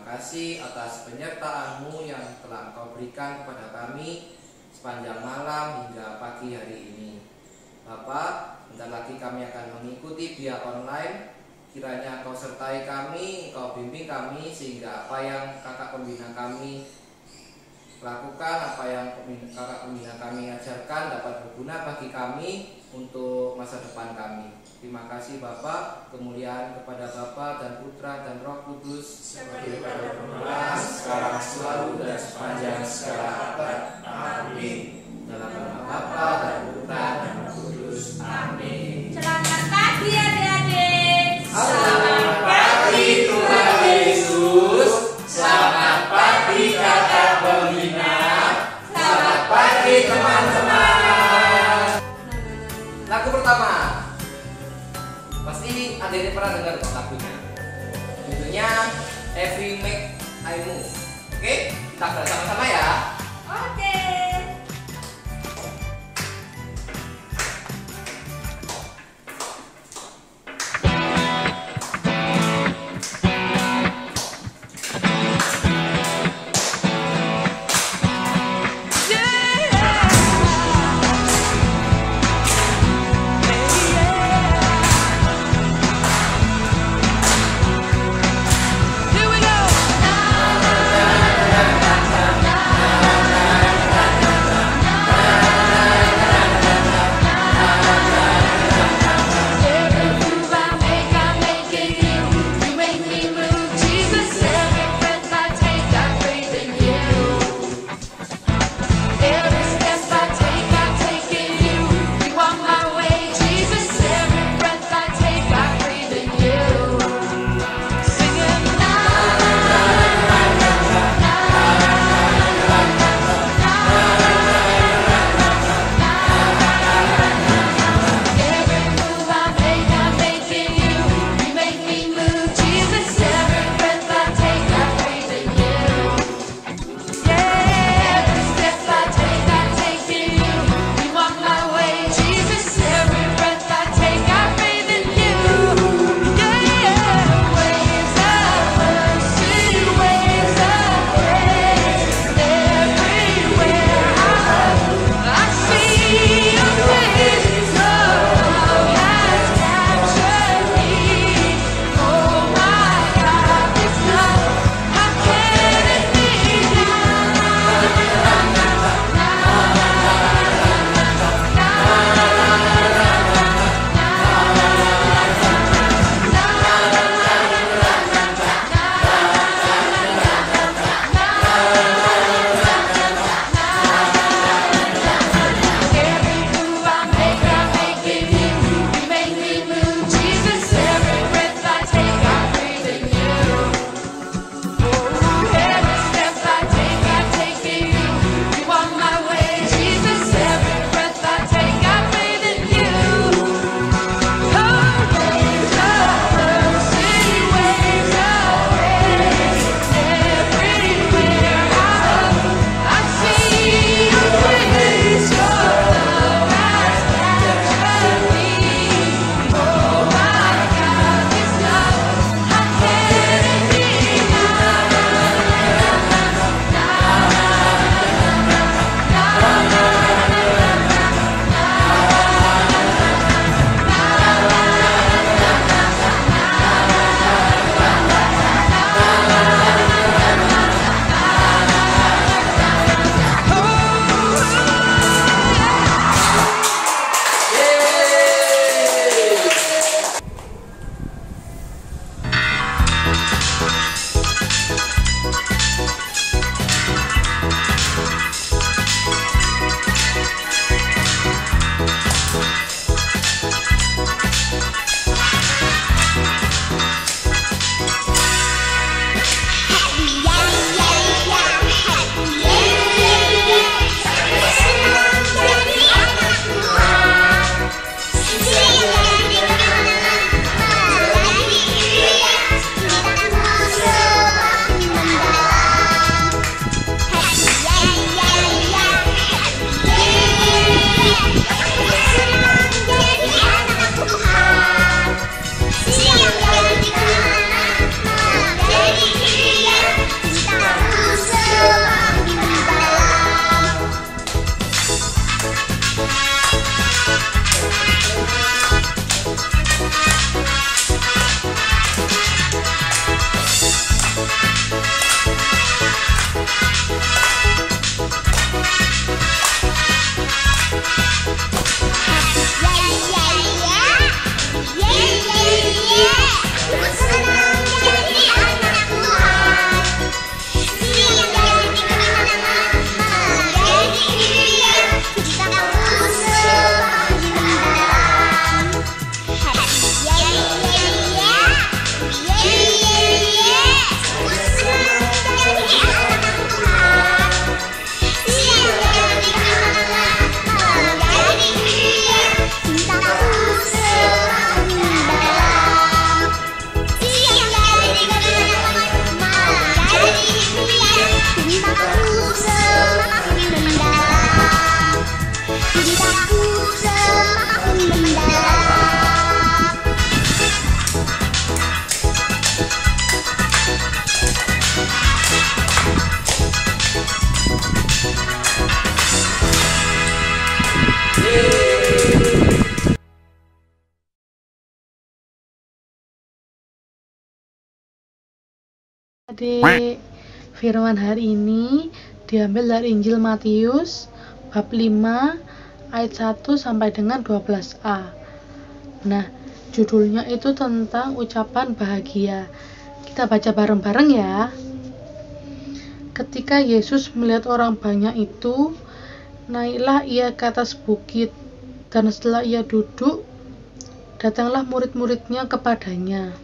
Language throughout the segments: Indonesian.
kasih atas penyertaan-Mu yang telah Engkau berikan kepada kami sepanjang malam hingga pagi hari ini. Bapa, bentar lagi kami akan mengikuti via online. Kiranya Engkau sertai kami, Engkau bimbing kami, sehingga apa yang kakak pembina kami lakukan, apa yang kakak pembina kami ajarkan dapat berguna bagi kami untuk masa depan kami. Terima kasih Bapa, kemuliaan kepada Bapa dan Putra dan Roh Kudus, seperti pada permulaan, sekarang, selalu, dan sepanjang segala abad. Amin. Dalam nama Bapa dan Putra dan Roh Kudus. Amin. Selamat pagi adik-adik. Selamat pagi Tuhan Yesus. Selamat pagi kakak pembina. Selamat pagi teman-teman. Lagu pertama, pasti adik-adik pernah dengar kok lagunya. Judulnya Every Make I Move. Oke, kita bersama-sama ya. Oke. Here we go. Ceritaku semakin mendalam. Adik, firman hari ini diambil dari Injil Matius bab 5 ayat 1 sampai dengan 12a. Nah, judulnya itu tentang ucapan bahagia. Kita baca bareng-bareng ya. Ketika Yesus melihat orang banyak itu, naiklah ia ke atas bukit, dan setelah ia duduk, datanglah murid-muridnya kepadanya.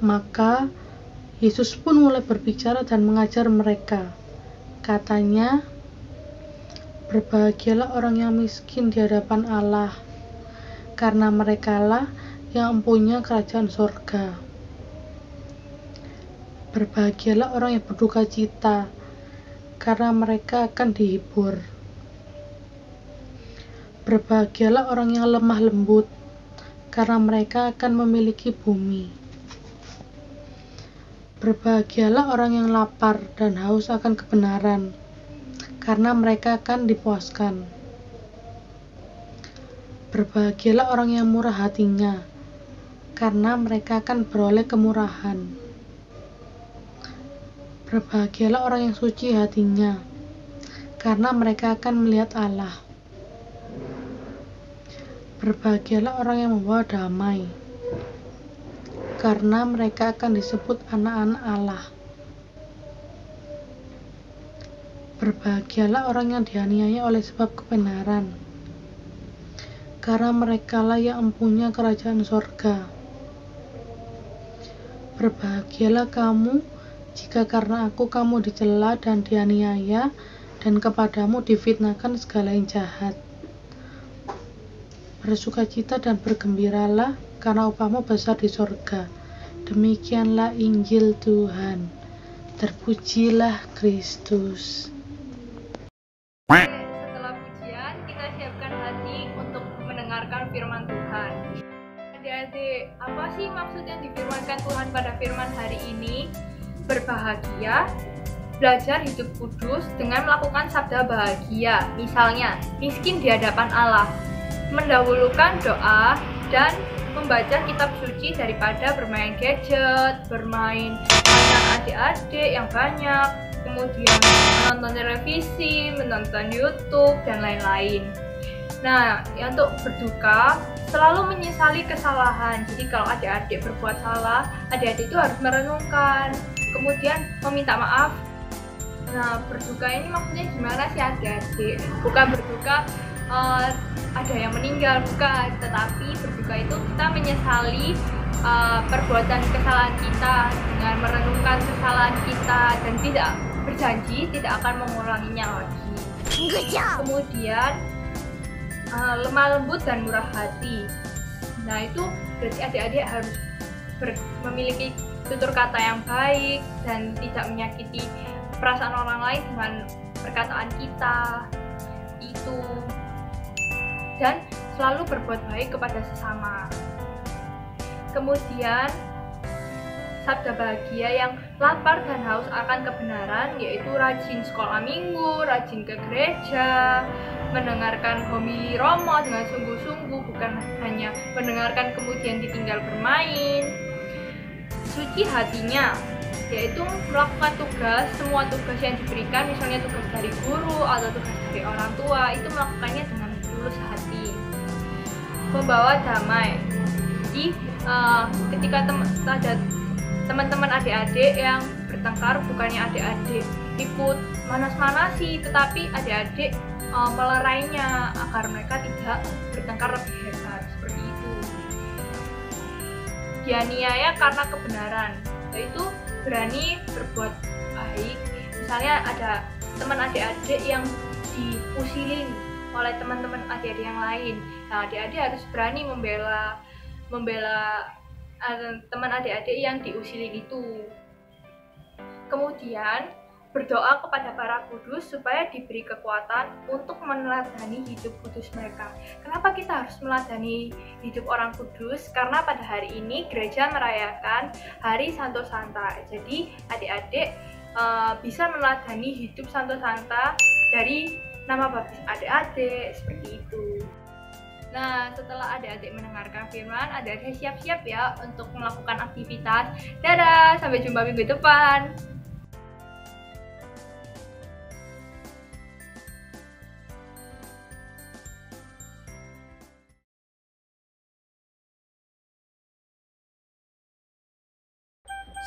Maka Yesus pun mulai berbicara dan mengajar mereka. Katanya, berbahagialah orang yang miskin di hadapan Allah, karena merekalah yang mempunyai kerajaan surga. Berbahagialah orang yang berduka cita, karena mereka akan dihibur. Berbahagialah orang yang lemah lembut, karena mereka akan memiliki bumi. Berbahagialah orang yang lapar dan haus akan kebenaran, karena mereka akan dipuaskan. Berbahagialah orang yang murah hatinya, karena mereka akan beroleh kemurahan. Berbahagialah orang yang suci hatinya, karena mereka akan melihat Allah. Berbahagialah orang yang membawa damai, karena mereka akan disebut anak-anak Allah. Berbahagialah orang yang dianiaya oleh sebab kebenaran, karena merekalah yang mempunyai kerajaan surga. Berbahagialah kamu jika karena aku kamu dicela dan dianiaya, dan kepadamu difitnahkan segala yang jahat. Bersukacita dan bergembiralah, karena upahmu besar di surga. Demikianlah Injil Tuhan. Terpujilah Kristus. Setelah pujian, kita siapkan hati untuk mendengarkan firman Tuhan. Adik-adik, apa sih maksud yang difirmankan Tuhan pada firman hari ini? Berbahagia, belajar hidup kudus dengan melakukan sabda bahagia. Misalnya, miskin di hadapan Allah, mendahulukan doa, dan membaca kitab suci daripada bermain gadget, bermain dengan adik-adik yang banyak, kemudian menonton televisi, menonton YouTube, dan lain-lain. Nah, untuk berduka, selalu menyesali kesalahan. Jadi kalau adik-adik berbuat salah, adik-adik itu harus merenungkan, kemudian meminta maaf. Nah, berduka ini maksudnya gimana sih adik-adik? Bukan berduka ada yang meninggal, bukan, tetapi berduka itu kita menyesali perbuatan kesalahan kita dengan merenungkan kesalahan kita dan tidak berjanji tidak akan mengulanginya lagi. Kemudian lemah lembut dan murah hati. Nah, itu berarti adik-adik harus memiliki tutur kata yang baik dan tidak menyakiti perasaan orang lain dengan perkataan kita itu, dan selalu berbuat baik kepada sesama. Kemudian sabda bahagia yang lapar dan haus akan kebenaran, yaitu rajin sekolah minggu, rajin ke gereja, mendengarkan homili Romo dengan sungguh-sungguh, bukan hanya mendengarkan kemudian ditinggal bermain. Suci hatinya, yaitu melakukan tugas, semua tugas yang diberikan, misalnya tugas dari guru atau tugas dari orang tua, itu melakukannya dengan tulus hati. Membawa damai. Jadi ketika ada teman-teman adik-adik yang bertengkar, bukannya adik-adik ikut manas-manasi, tetapi adik-adik melerainya agar mereka tidak bertengkar lebih hebat, seperti itu. Dianiaya karena kebenaran, yaitu berani berbuat baik. Misalnya ada teman adik-adik yang diusilin oleh teman-teman adik-adik yang lain. Nah, adik-adik harus berani membela teman adik-adik yang diusilin itu. Kemudian berdoa kepada para kudus supaya diberi kekuatan untuk meneladani hidup kudus mereka. Kenapa kita harus meneladani hidup orang kudus? Karena pada hari ini gereja merayakan Hari Santo Santa. Jadi adik-adik bisa meneladani hidup Santo Santa dari nama baptis adik-adik, seperti itu. Nah, setelah adik-adik mendengarkan firman, adik-adik siap-siap ya untuk melakukan aktivitas. Dadah, sampai jumpa minggu depan.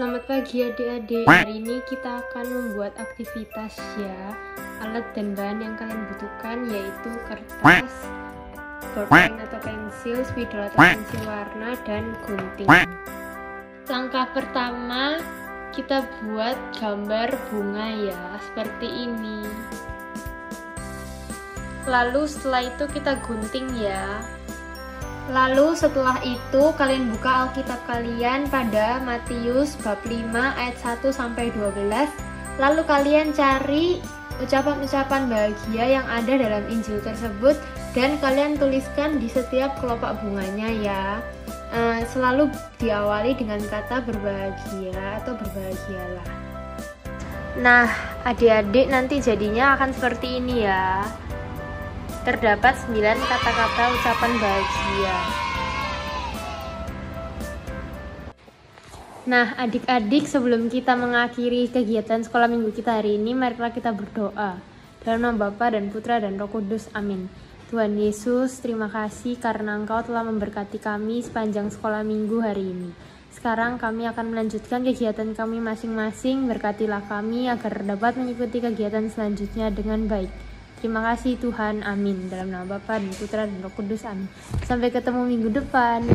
Selamat pagi adik-adik. Hari ini kita akan membuat aktivitas ya. Alat dan bahan yang kalian butuhkan yaitu kertas, bolpen atau pensil, spidol atau pensil warna, dan gunting. Langkah pertama, kita buat gambar bunga ya, seperti ini. Lalu setelah itu kita gunting ya. Lalu setelah itu kalian buka Alkitab kalian pada Matius bab 5 ayat 1 sampai 12. Lalu kalian cari ucapan-ucapan bahagia yang ada dalam Injil tersebut dan kalian tuliskan di setiap kelopak bunganya ya. Selalu diawali dengan kata berbahagia atau berbahagialah. Nah, adik-adik nanti jadinya akan seperti ini ya. Terdapat 9 kata-kata ucapan bahagia. Nah, adik-adik, sebelum kita mengakhiri kegiatan sekolah minggu kita hari ini, marilah kita berdoa. Dalam nama Bapa dan Putra dan Roh Kudus, amin. Tuhan Yesus, terima kasih karena Engkau telah memberkati kami sepanjang sekolah minggu hari ini. Sekarang kami akan melanjutkan kegiatan kami masing-masing. Berkatilah kami agar dapat mengikuti kegiatan selanjutnya dengan baik. Terima kasih Tuhan, amin. Dalam nama Bapa dan Putra dan Roh Kudus, amin. Sampai ketemu minggu depan.